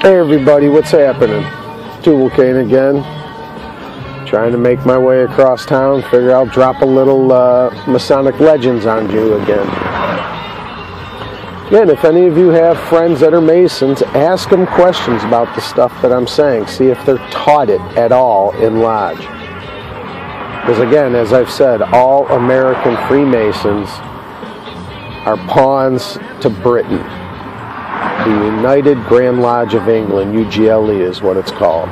Hey everybody, what's happening? Tubal Kane again. Trying to make my way across town. Figure I'll drop a little Masonic legends on you again. Again, if any of you have friends that are Masons, ask them questions about the stuff that I'm saying. See if they're taught it at all in Lodge. Because again, as I've said, all American Freemasons are pawns to Britain. The United Grand Lodge of England, UGLE is what it's called.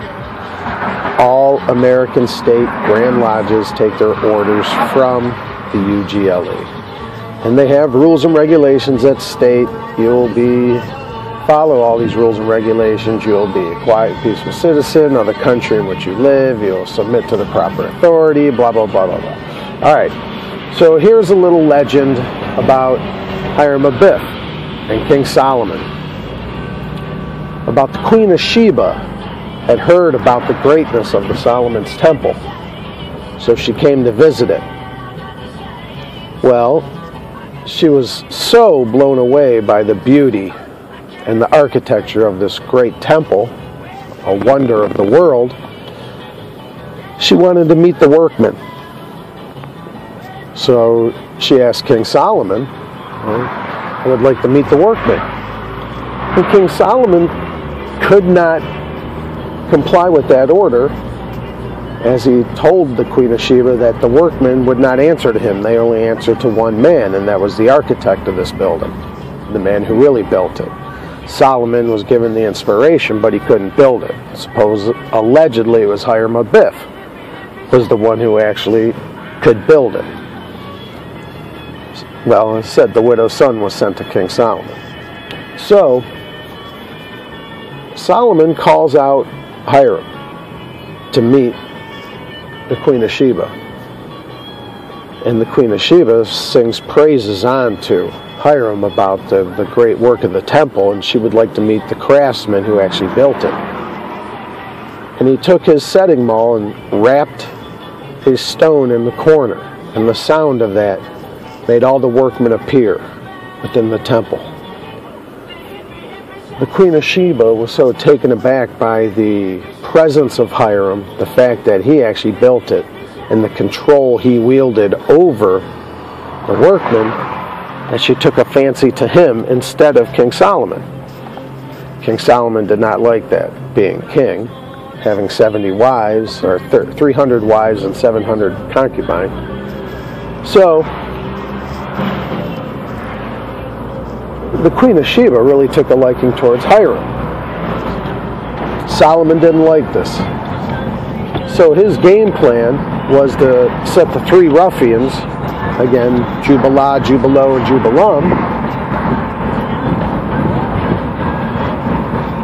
All American state Grand Lodges take their orders from the UGLE. And they have rules and regulations that state you'll follow all these rules and regulations. You'll be a quiet, peaceful citizen of the country in which you live. You'll submit to the proper authority, blah, blah, blah, blah, blah. All right, so here's a little legend about Hiram Abiff and King Solomon. About the Queen of Sheba had heard about the greatness of the Solomon's temple, so she came to visit it. Well, she was so blown away by the beauty and the architecture of this great temple, a wonder of the world, she wanted to meet the workmen. So she asked King Solomon, I would like to meet the workmen. And King Solomon could not comply with that order, as he told the Queen of Sheba that the workmen would not answer to him. They only answered to one man, and that was the architect of this building, the man who really built it. Solomon was given the inspiration, but he couldn't build it. Allegedly it was Hiram Abiff was the one who actually could build it. Well, it said the widow's son was sent to King Solomon. So Solomon calls out Hiram to meet the Queen of Sheba. And the Queen of Sheba sings praises on to Hiram about the great work of the temple, and she would like to meet the craftsman who actually built it. And he took his setting maul and wrapped his stone in the corner, and the sound of that made all the workmen appear within the temple. The Queen of Sheba was so taken aback by the presence of Hiram, the fact that he actually built it, and the control he wielded over the workmen, that she took a fancy to him instead of King Solomon. King Solomon did not like that, being king, having 70 wives, or 300 wives and 700 concubines. So the Queen of Sheba really took a liking towards Hiram. Solomon didn't like this. So his game plan was to set the three ruffians, again, Jubalah, Jubalo, and Jubalam,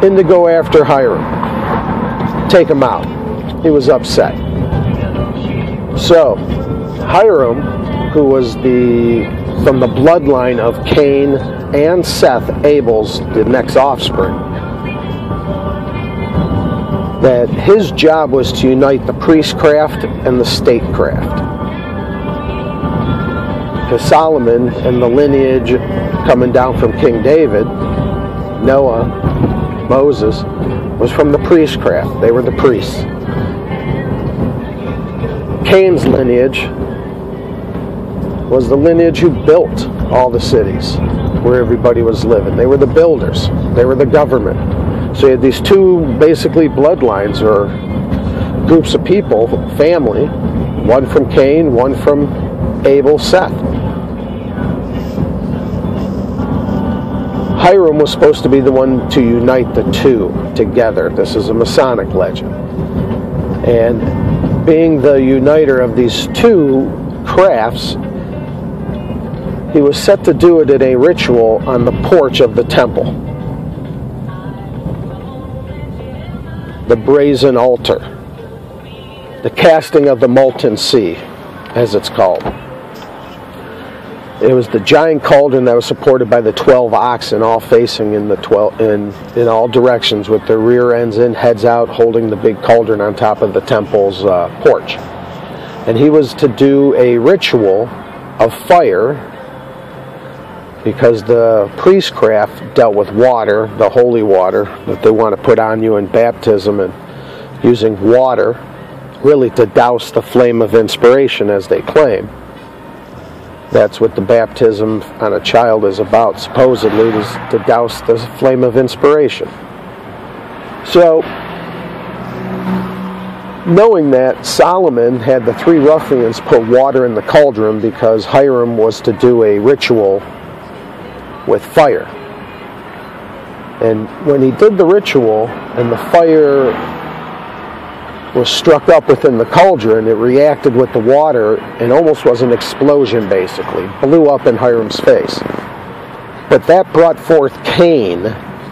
and to go after Hiram. Take him out. He was upset. So Hiram, who was from the bloodline of Cain and Seth, Abel's the next offspring, that his job was to unite the priestcraft and the statecraft. Because Solomon and the lineage coming down from King David, Noah, Moses, was from the priestcraft. They were the priests. Cain's lineage was the lineage who built all the cities where everybody was living. They were the builders. They were the government. So you had these two basically bloodlines, or groups of people, family, one from Cain, one from Abel, Seth. Hiram was supposed to be the one to unite the two together. This is a Masonic legend. And being the uniter of these two crafts, he was set to do it in a ritual on the porch of the temple. The brazen altar. The casting of the molten sea, as it's called. It was the giant cauldron that was supported by the 12 oxen, all facing in all directions, with their rear ends in, heads out, holding the big cauldron on top of the temple's porch. And he was to do a ritual of fire because the priestcraft dealt with water, the holy water that they want to put on you in baptism, and using water really to douse the flame of inspiration, as they claim. That's what the baptism on a child is about, supposedly, is to douse the flame of inspiration. So, knowing that, Solomon had the three ruffians put water in the cauldron because Hiram was to do a ritual with fire. And when he did the ritual and the fire was struck up within the cauldron, it reacted with the water and almost was an explosion, basically. Blew up in Hiram's face. But that brought forth Cain,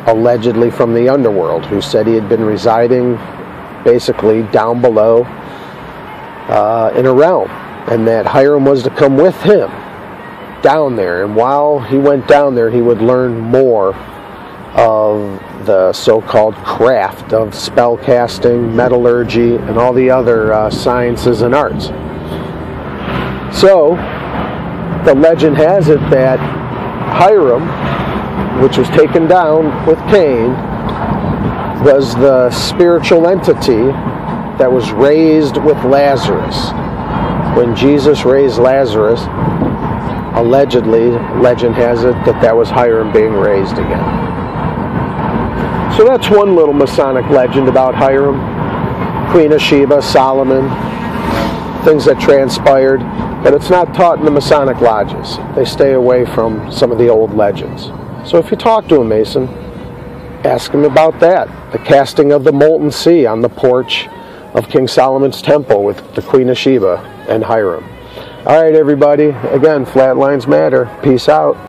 allegedly from the underworld, who said he had been residing basically down below in a realm, and that Hiram was to come with him down there, and while he went down there he would learn more of the so-called craft of spell casting, metallurgy, and all the other sciences and arts. So the legend has it that Hiram, which was taken down with Cain, was the spiritual entity that was raised with Lazarus. When Jesus raised Lazarus, allegedly, legend has it that that was Hiram being raised again. So that's one little Masonic legend about Hiram, Queen of Sheba, Solomon, things that transpired, but it's not taught in the Masonic lodges. They stay away from some of the old legends. So if you talk to a Mason, ask him about that. The casting of the molten sea on the porch of King Solomon's temple with the Queen of Sheba and Hiram. All right, everybody. Again, Flatlines Matter. Peace out.